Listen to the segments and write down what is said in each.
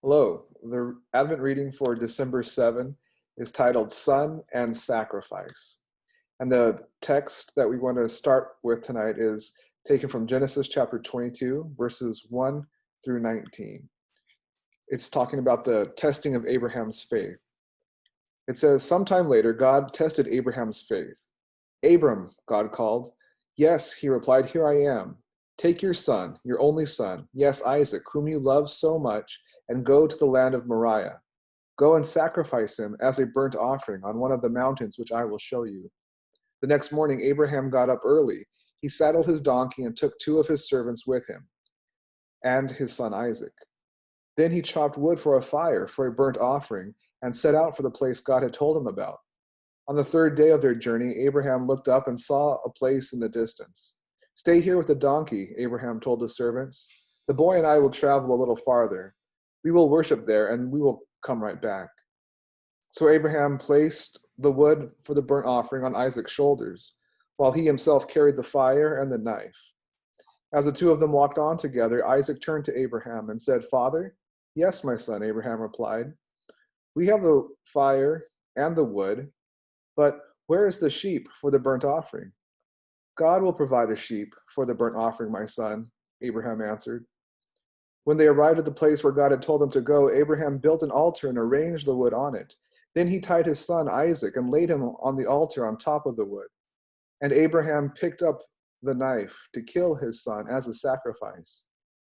Hello. The Advent reading for December 7 is titled Son and Sacrifice. And the text that we want to start with tonight is taken from Genesis chapter 22, verses 1 through 19. It's talking about the testing of Abraham's faith. It says, "Sometime later, God tested Abraham's faith. Abram, God called. Yes, he replied, here I am. Take your son, your only son, yes, Isaac, whom you love so much, and go to the land of Moriah. Go and sacrifice him as a burnt offering on one of the mountains which I will show you." The next morning, Abraham got up early. He saddled his donkey and took two of his servants with him, and his son Isaac. Then he chopped wood for a fire, for a burnt offering, and set out for the place God had told him about. On the third day of their journey, Abraham looked up and saw a place in the distance. "Stay here with the donkey," Abraham told the servants. "The boy and I will travel a little farther. We will worship there, and we will come right back." So Abraham placed the wood for the burnt offering on Isaac's shoulders, while he himself carried the fire and the knife. As the two of them walked on together, Isaac turned to Abraham and said, "Father?" "Yes, my son," Abraham replied. "We have the fire and the wood, but where is the sheep for the burnt offering?" "God will provide a sheep for the burnt offering, my son," Abraham answered. When they arrived at the place where God had told them to go, Abraham built an altar and arranged the wood on it. Then he tied his son Isaac and laid him on the altar on top of the wood. And Abraham picked up the knife to kill his son as a sacrifice.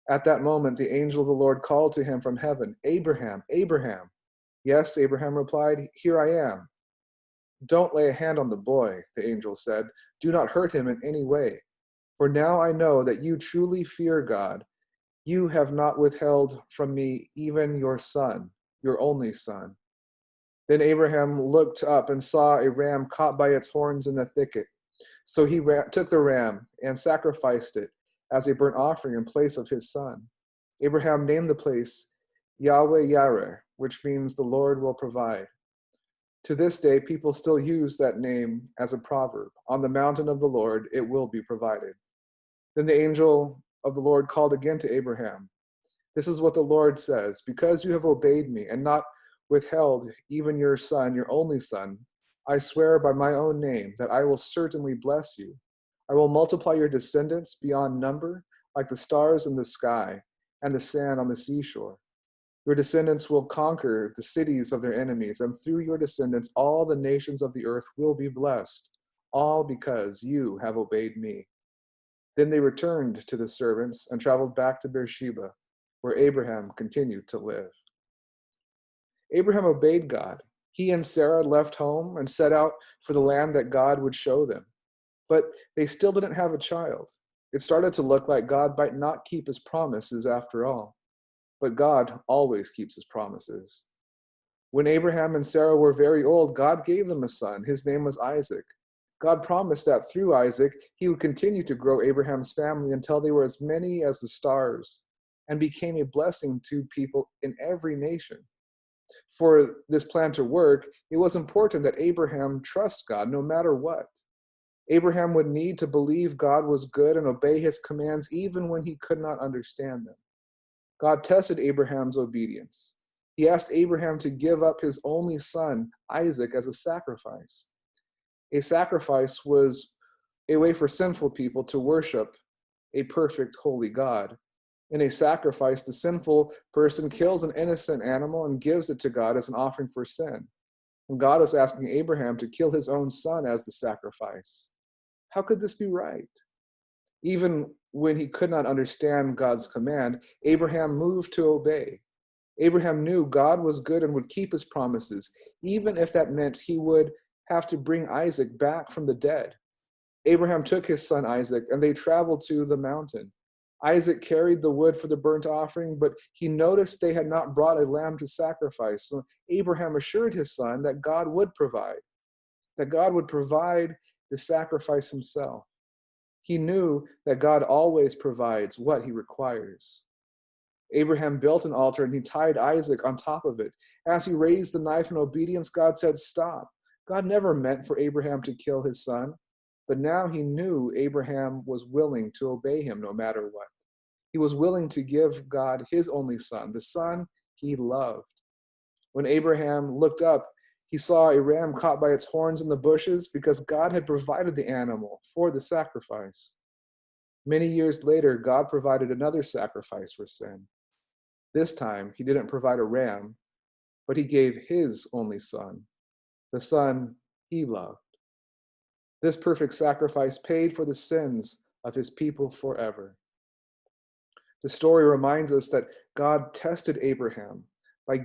At that moment, the angel of the Lord called to him from heaven, "Abraham, Abraham." "Yes," Abraham replied, "here I am." "Don't lay a hand on the boy," the angel said. "Do not hurt him in any way. For now I know that you truly fear God. You have not withheld from me even your son, your only son." Then Abraham looked up and saw a ram caught by its horns in the thicket. So he took the ram and sacrificed it as a burnt offering in place of his son. Abraham named the place Yahweh Yireh, which means the Lord will provide. To this day, people still use that name as a proverb. On the mountain of the Lord, it will be provided. Then the angel of the Lord called again to Abraham. "This is what the Lord says, because you have obeyed me and not withheld even your son, your only son, I swear by my own name that I will certainly bless you. I will multiply your descendants beyond number, like the stars in the sky and the sand on the seashore. Your descendants will conquer the cities of their enemies, and through your descendants all the nations of the earth will be blessed, all because you have obeyed me." Then they returned to the servants and traveled back to Beersheba, where Abraham continued to live. Abraham obeyed God. He and Sarah left home and set out for the land that God would show them. But they still didn't have a child. It started to look like God might not keep his promises after all. But God always keeps his promises. When Abraham and Sarah were very old, God gave them a son. His name was Isaac. God promised that through Isaac, he would continue to grow Abraham's family until they were as many as the stars and became a blessing to people in every nation. For this plan to work, it was important that Abraham trust God no matter what. Abraham would need to believe God was good and obey his commands even when he could not understand them. God tested Abraham's obedience. He asked Abraham to give up his only son, Isaac, as a sacrifice. A sacrifice was a way for sinful people to worship a perfect, holy God. In a sacrifice, the sinful person kills an innocent animal and gives it to God as an offering for sin. And God is asking Abraham to kill his own son as the sacrifice. How could this be right? Even when he could not understand God's command, Abraham moved to obey. Abraham knew God was good and would keep his promises, even if that meant he would have to bring Isaac back from the dead. Abraham took his son Isaac, and they traveled to the mountain. Isaac carried the wood for the burnt offering, but he noticed they had not brought a lamb to sacrifice. So Abraham assured his son that God would provide the sacrifice himself. He knew that God always provides what he requires. Abraham built an altar and he tied Isaac on top of it. As he raised the knife in obedience, God said, "Stop." God never meant for Abraham to kill his son, but now he knew Abraham was willing to obey him no matter what. He was willing to give God his only son, the son he loved. When Abraham looked up, he saw a ram caught by its horns in the bushes because God had provided the animal for the sacrifice. Many years later, God provided another sacrifice for sin. This time, he didn't provide a ram, but he gave his only son, the son he loved. This perfect sacrifice paid for the sins of his people forever. The story reminds us that God tested Abraham by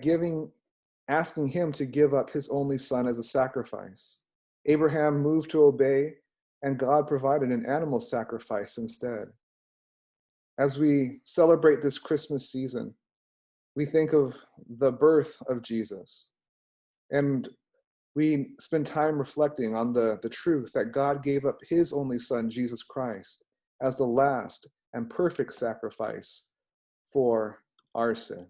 asking him to give up his only son as a sacrifice. Abraham moved to obey, and God provided an animal sacrifice instead. As we celebrate this Christmas season, we think of the birth of Jesus, and we spend time reflecting on the truth that God gave up his only son, Jesus Christ, as the last and perfect sacrifice for our sin.